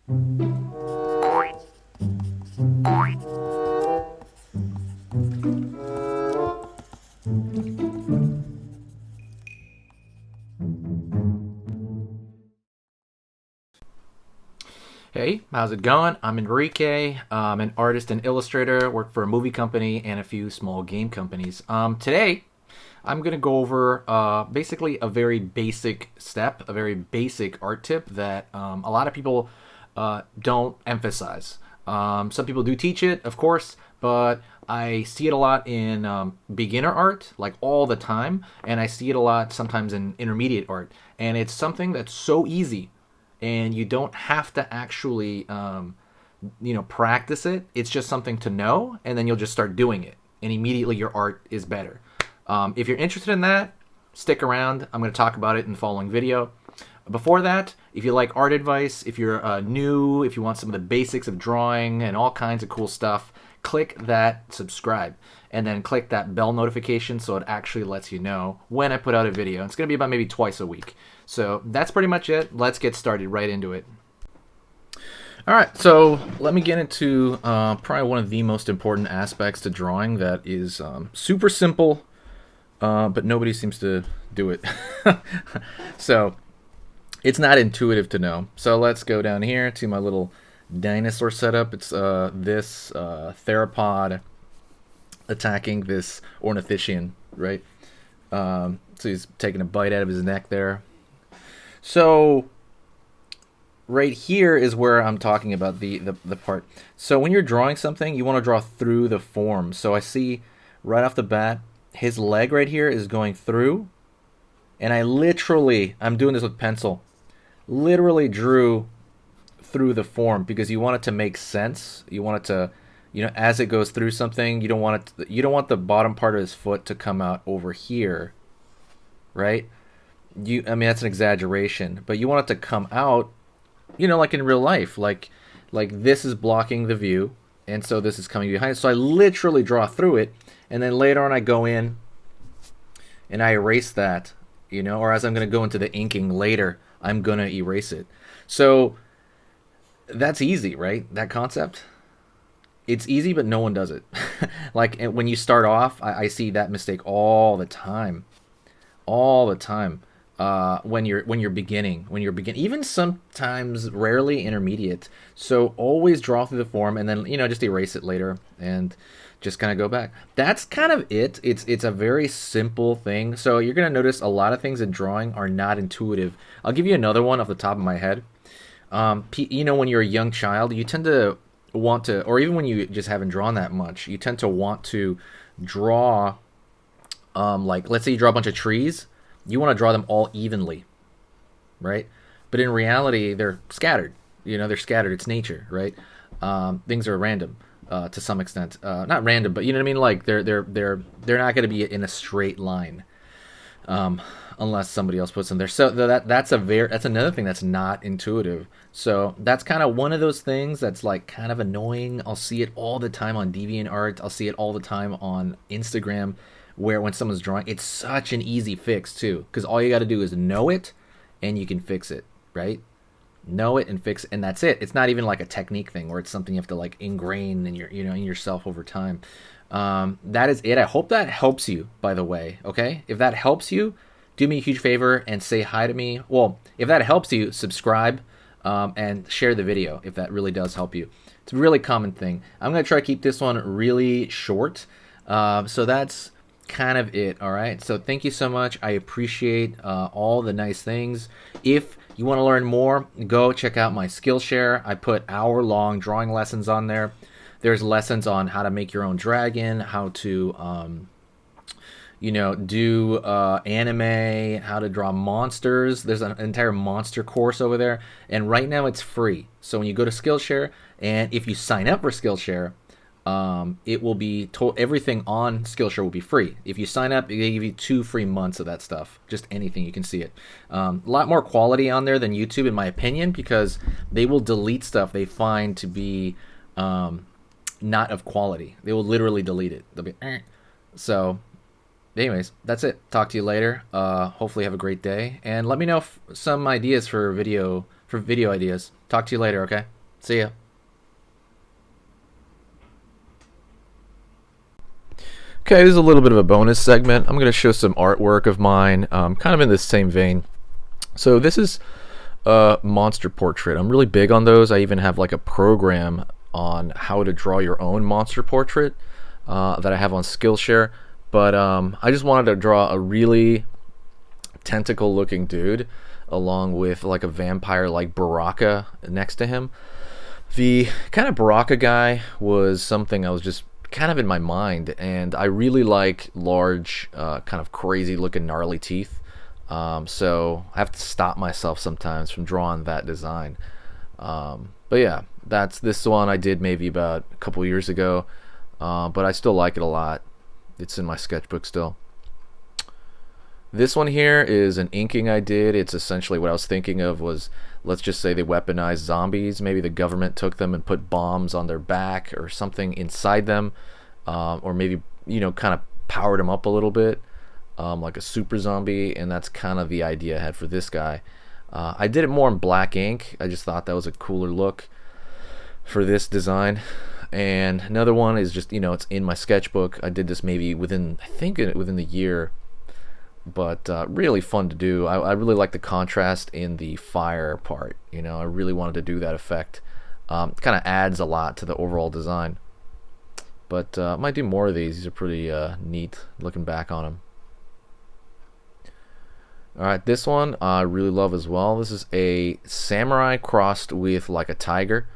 Hey, how's it going? I'm Enrique. I'm an artist and illustrator, work for a movie company and a few small game companies. Today, I'm going to go over basically a very basic step, a very basic art tip that a lot of people don't emphasize. Some people do teach it, of course, but I see it a lot in beginner art, like all the time, and I see it a lot sometimes in intermediate art. And it's something that's so easy and you don't have to actually practice it. It's just something to know, and then you'll just start doing it, and immediately your art is better. If you're interested in that, stick around. I'm going to talk about it in the following video. Before that, if you like art advice, if you're new, if you want some of the basics of drawing and all kinds of cool stuff, click that subscribe and then click that bell notification so it actually lets you know when I put out a video. It's going to be about maybe twice a week. So that's pretty much it. Let's get started right into it. All right, so let me get into probably one of the most important aspects to drawing that is super simple, but nobody seems to do it. So it's not intuitive to know. So let's go down here to my little dinosaur setup. It's this theropod attacking this ornithischian, right? So he's taking a bite out of his neck there. So right here is where I'm talking about the part. So when you're drawing something, you want to draw through the form. So I see right off the bat, his leg right here is going through, and I'm doing this with pencil, literally drew through the form because you want it to make sense. You want it to, as it goes through something, you don't want the bottom part of his foot to come out over here, right? I mean, that's an exaggeration, but you want it to come out, like in real life, like this is blocking the view, and so this is coming behind. So I literally draw through it, and then later on I go in and I erase that, or as I'm going to go into the inking later, I'm going to erase it. So that's easy, right? That concept? It's easy, but no one does it. Like when you start off, I see that mistake all the time. All the time. When you're beginning, even sometimes rarely intermediate. So always draw through the form and then just erase it later and just kind of go back. That's kind of it. It's a very simple thing. So you're gonna notice a lot of things in drawing are not intuitive. I'll give you another one off the top of my head. When you're a young child, you tend to want to, or even when you just haven't drawn that much, you tend to want to draw, like let's say you draw a bunch of trees. You want to draw them all evenly, right? But in reality, they're scattered. They're scattered. It's nature, right? Things are random to some extent. Not random, but you know what I mean. Like they're not going to be in a straight line, unless somebody else puts them there. So that's another thing that's not intuitive. So that's kind of one of those things that's like kind of annoying. I'll see it all the time on DeviantArt. I'll see it all the time on Instagram, where when someone's drawing, it's such an easy fix too, because all you got to do is know it and you can fix it, right? Know it and fix it, and that's it. It's not even like a technique thing where it's something you have to like ingrain in in yourself over time. That is it. I hope that helps you, by the way. Okay, if that helps you, do me a huge favor and say hi to me. Well, if that helps you, subscribe and share the video if that really does help you. It's a really common thing. I'm gonna try to keep this one really short. So that's kind of it. All right, so thank you so much. I appreciate all the nice things. If you want to learn more, go check out my Skillshare. I put hour-long drawing lessons on there. There's lessons on how to make your own dragon, how to do anime, how to draw monsters. There's an entire monster course over there, and right now it's free. So when you go to Skillshare, and if you sign up for Skillshare, it will be everything on Skillshare will be free. If you sign up, they give you 2 free months of that stuff. Just anything, you can see it. A lot more quality on there than YouTube, in my opinion, because they will delete stuff they find to be not of quality. They will literally delete it. They'll be so. Anyways, that's it. Talk to you later. Hopefully, have a great day, and let me know some ideas for video ideas. Talk to you later. Okay. See ya. Okay, this is a little bit of a bonus segment. I'm going to show some artwork of mine, kind of in this same vein. So this is a monster portrait. I'm really big on those. I even have like a program on how to draw your own monster portrait that I have on Skillshare. But I just wanted to draw a really tentacle looking dude along with like a vampire like Baraka next to him. The kind of Baraka guy was something I was just kind of in my mind, and I really like large, kind of crazy looking gnarly teeth. So I have to stop myself sometimes from drawing that design. But yeah, that's this one I did maybe about a couple years ago, but I still like it a lot. It's in my sketchbook still. This one here is an inking I did. It's essentially what I was thinking of was, let's just say they weaponized zombies. Maybe the government took them and put bombs on their back or something inside them, or maybe, you know, kind of powered them up a little bit, like a super zombie, and that's kind of the idea I had for this guy. I did it more in black ink. I just thought that was a cooler look for this design. And another one is just, you know, it's in my sketchbook. I did this maybe within, I think within the year, but really fun to do. I really like the contrast in the fire part. You know, I really wanted to do that effect. Kind of adds a lot to the overall design. But I might do more of these. These are pretty neat looking back on them. Alright, this one I really love as well. This is a samurai crossed with like a tiger.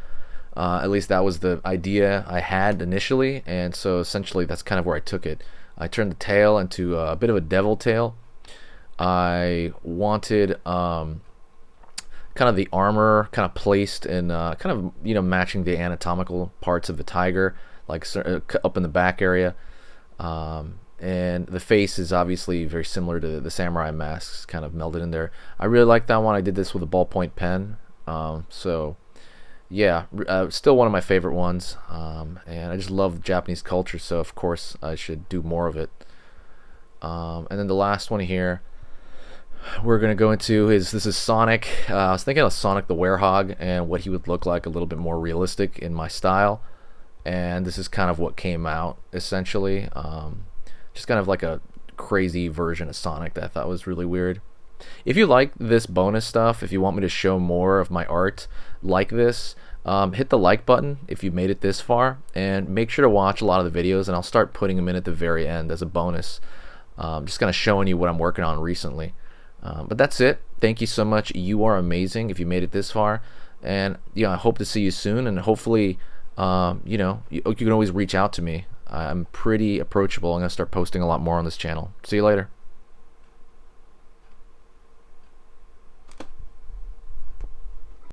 At least that was the idea I had initially, and so essentially that's kind of where I took it. I turned the tail into a bit of a devil tail. I wanted kind of the armor kind of placed in kind of, you know, matching the anatomical parts of the tiger, like up in the back area. And the face is obviously very similar to the samurai masks, kind of melded in there. I really like that one. I did this with a ballpoint pen. So yeah, still one of my favorite ones. And I just love Japanese culture, so of course I should do more of it. And then the last one here we're going to go into is, this is Sonic. I was thinking of Sonic the Werehog and what he would look like a little bit more realistic in my style. And this is kind of what came out, essentially. Just kind of like a crazy version of Sonic that I thought was really weird. If you like this bonus stuff, if you want me to show more of my art like this, hit the like button if you made it this far, and make sure to watch a lot of the videos, and I'll start putting them in at the very end as a bonus. Just kind of showing you what I'm working on recently. But that's it. Thank you so much. You are amazing if you made it this far, and you know, I hope to see you soon, and hopefully you know, you can always reach out to me. I'm pretty approachable. I'm going to start posting a lot more on this channel. See you later.